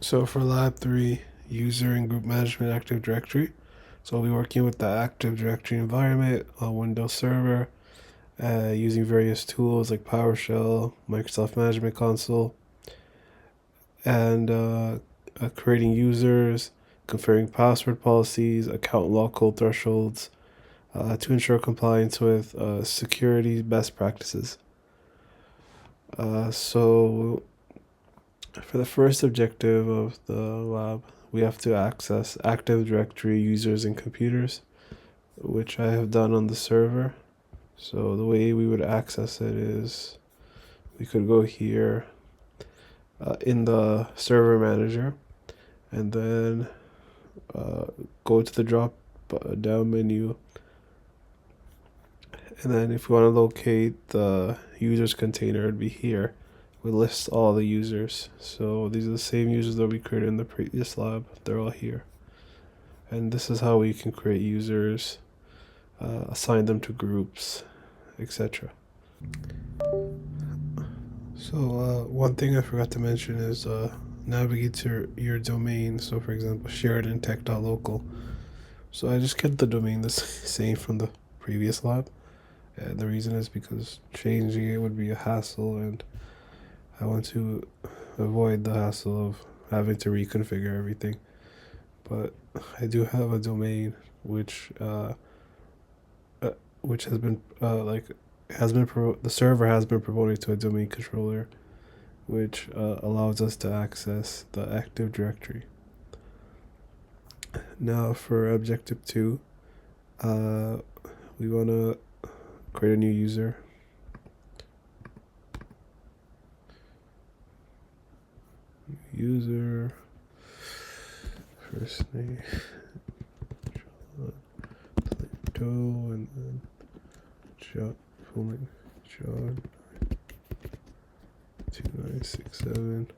So for Lab3, user and group management Active Directory. So I'll be working with the Active Directory environment on Windows Server, using various tools like PowerShell, Microsoft Management Console, and creating users, configuring password policies, account local thresholds, to ensure compliance with security best practices. So for the first objective of the lab, we have to access Active Directory users and computers, which I have done on the server. So the way we would access it is we could go here in the server manager and then go to the drop down menu. And then if we want to locate the users container, it'd be here. We list all the users. So these are the same users that we created in the previous lab. They're all here. And this is how we can create users, assign them to groups, etc. So one thing I forgot to mention is navigate to your domain. So for example, sheridan.tech.local. So I just kept the domain the same from the previous lab. And the reason is because changing it would be a hassle, and I want to avoid the hassle of having to reconfigure everything. But I do have a domain which has been the server has been promoted to a domain controller, which allows us to access the Active Directory. Now for objective 2, we want to create a new user. User, first name, Joe, and then John, full name, John, 2967,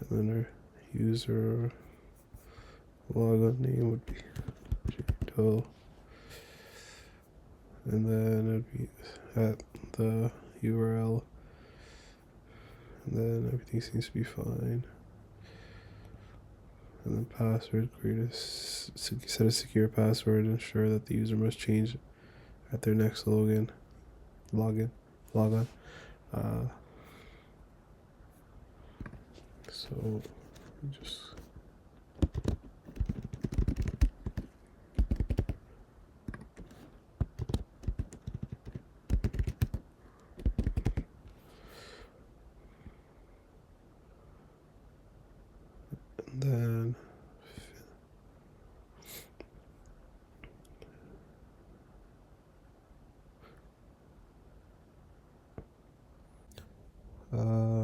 and then our user logon name would be Joe, and then it'd be at the URL, and then everything seems to be fine. And then password, set a secure password, ensure that the user must change at their next login. So just then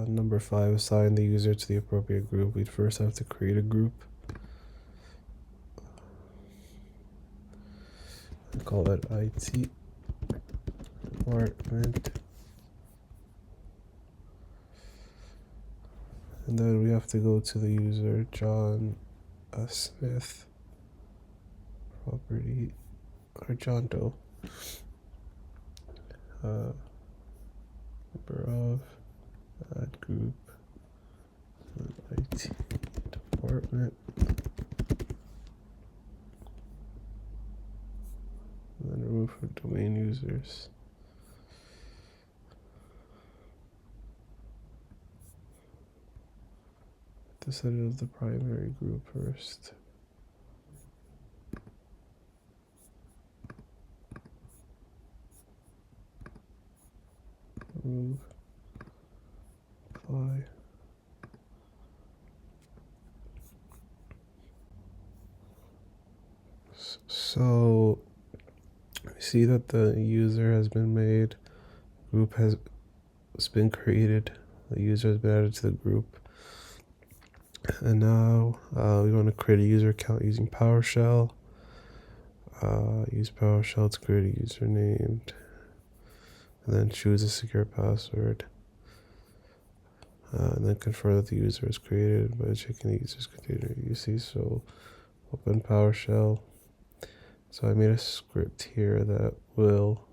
number 5, assign the user to the appropriate group. We'd first have to create a group. I call it IT department. And then we have to go to the user, John Smith, property, or John Doe. Number of, add group, IT department, and then remove for domain users. To set it as the primary group first. Remove, apply. So we see that the user has been made, group has been created, the user has been added to the group. And now we want to create a user account using PowerShell. Use PowerShell to create a username, and then choose a secure password. And then confirm that the user is created by checking the user's container UC. So open PowerShell. So I made a script here that will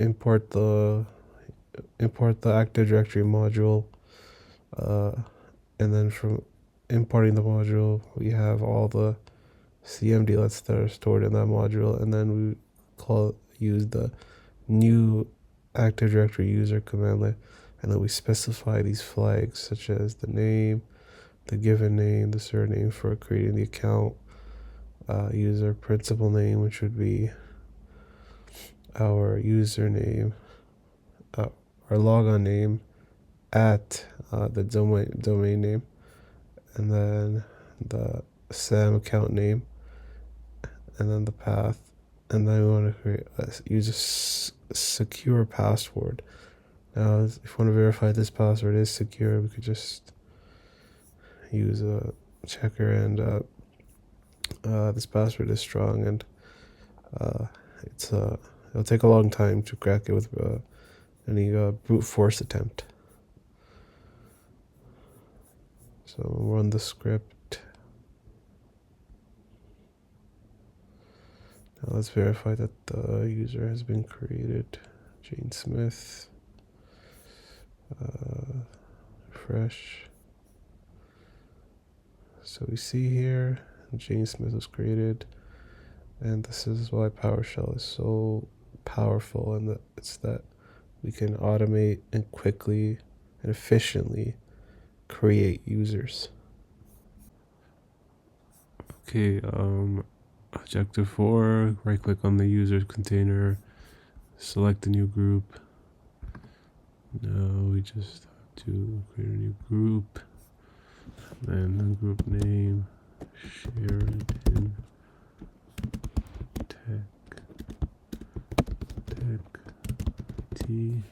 import the Active Directory module And then from importing the module, we have all the cmdlets that are stored in that module, and then we use the new Active Directory user commandlet, and then we specify these flags such as the name, the given name, the surname for creating the account, user principal name, which would be our username, our logon name at the domain name, and then the SAM account name, and then the path, and then we want to use a secure password. Now, if we want to verify this password is secure, we could just use a checker, and this password is strong, and it'll take a long time to crack it with any brute force attempt. So we'll run the script. Now let's verify that the user has been created. Jane Smith. Refresh. So we see here Jane Smith was created, and this is why PowerShell is so powerful, and it's that we can automate and quickly and efficiently create users. Okay, objective 4, right click on the user's container, select a new group. Now we just have to create a new group, then the group name, Sheridan Tech T,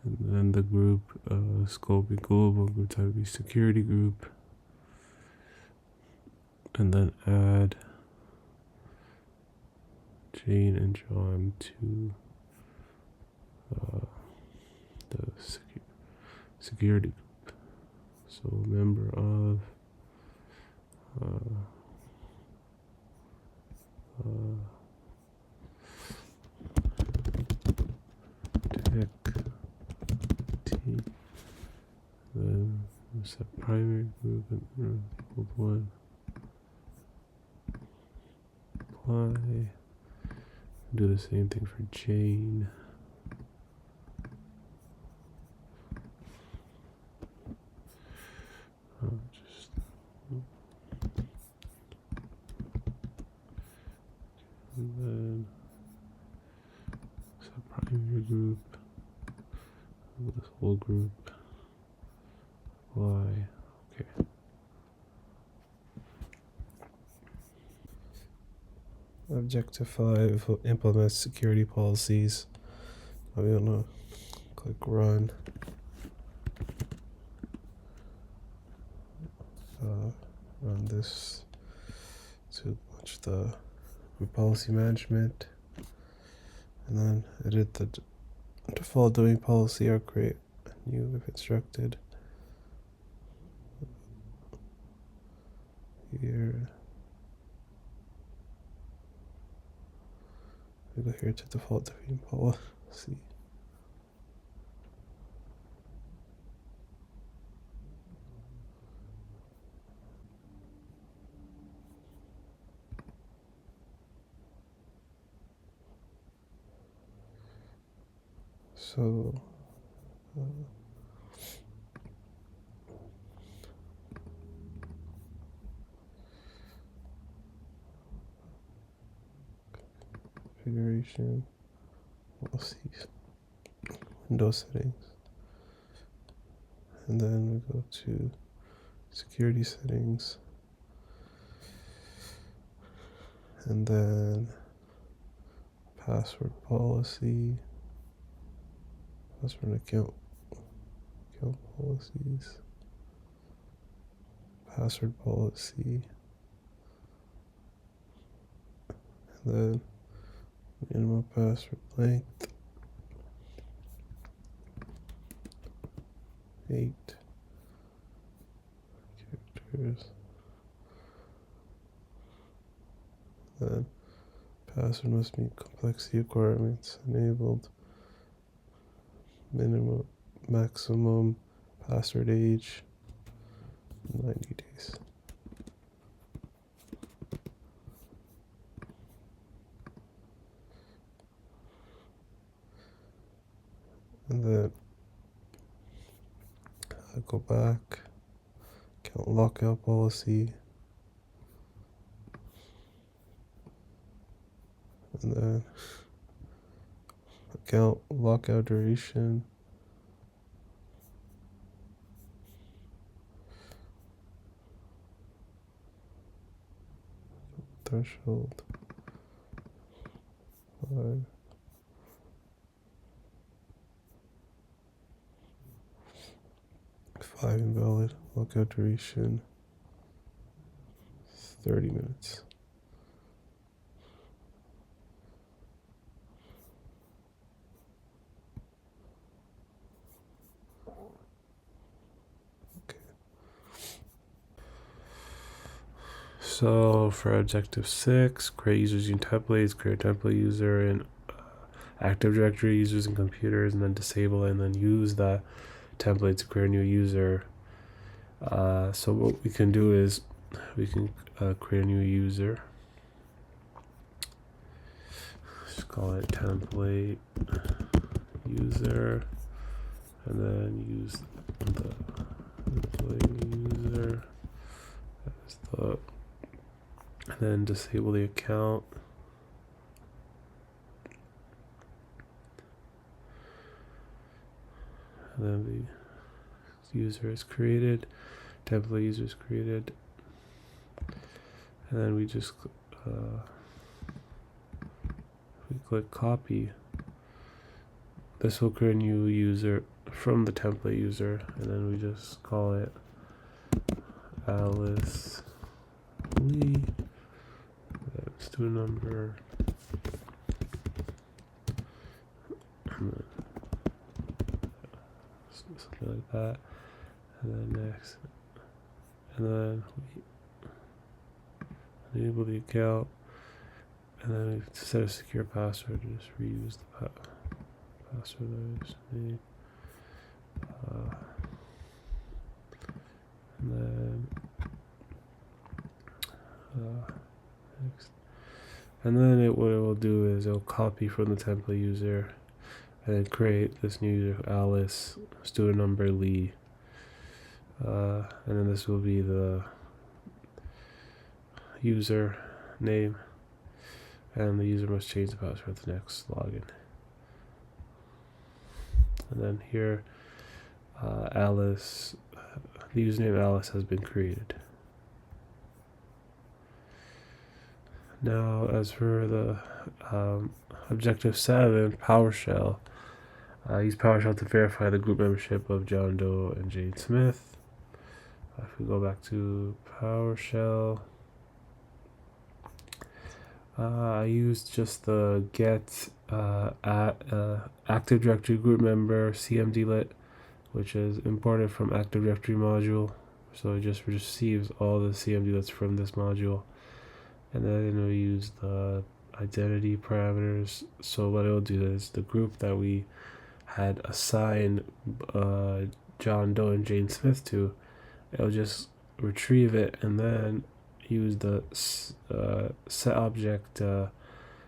and then the group scope be global, group type be security group, and then add Jane and John to the security group. So member of tech T. Then there's a primary group and group 1. Apply. Do the same thing for Jane. And then primary group, this whole group, apply. Okay. Objective 5, implement security policies. I'm gonna click run. Run this to launch the group policy management, and then edit the default domain policy or create a new if instructed. Here. We go here to default domain policy. So configuration, policies, Windows settings, and then we go to security settings, and then password policy, password account policies, password policy, and then minimum password length 8 characters. Then password must meet complexity requirements enabled. Minimum maximum password age 90 days. And then I go back, account lockout policy, and then account lockout duration, threshold 5. Invalid. Lockout duration 30 minutes. Okay. So for objective 6, create users using templates, create a template user in Active Directory users and computers, and then disable and then use that template to create a new user. So what we can do is we can create a new user. Just call it template user, and then use the template user as the, and then disable the account. And then the user is created, template user is created, and then we just we click copy. This will create a new user from the template user, and then we just call it Alice Lee. Student number. Something like that. And then next. And then we enable the account. And then we set a secure password to just reuse the password that I just made. And then next. And then what it will do is it'll copy from the template user and then create this new user, Alice, student number Lee. And then this will be the user name, and the user must change the password at the next login. And then here, Alice, the username Alice has been created. Now, as for the objective 7, PowerShell, use PowerShell to verify the group membership of John Doe and Jane Smith. If we go back to PowerShell, I used just the get Active Directory group member cmdlet, which is imported from Active Directory module. So it just receives all the cmdlets from this module. And then we use the identity parameters. So what it'll do is the group that we had assigned John Doe and Jane Smith to, it'll just retrieve it and then use the set object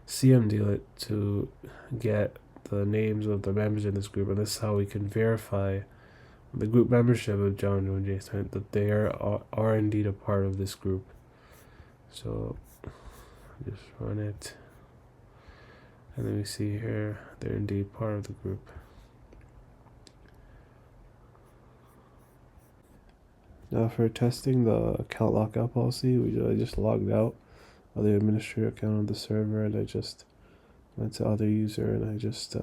cmdlet to get the names of the members in this group, and this is how we can verify the group membership of John Doe and Jane Smith, that they are indeed a part of this group. So just run it, and then we see here they're indeed part of the group. Now for testing the account lockout policy, I just logged out of the administrator account on the server, and I just went to other user, and I just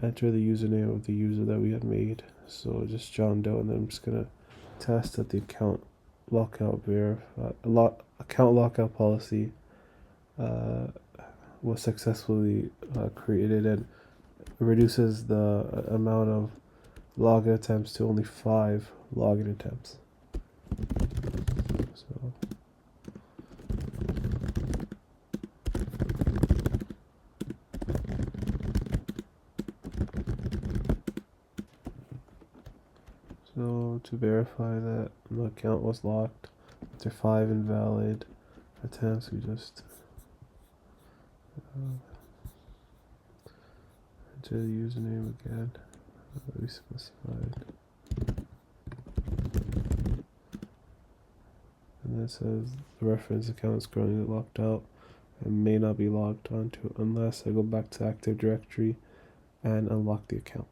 enter the username of the user that we had made. So just John Doe, and then I'm just gonna test that the account lockout policy was successfully created, and reduces the amount of login attempts to only 5 login attempts. So So to verify that the account was locked, after 5 invalid attempts, we just enter the username again that we specified. And it says the reference account is currently locked out and may not be logged onto unless I go back to Active Directory and unlock the account.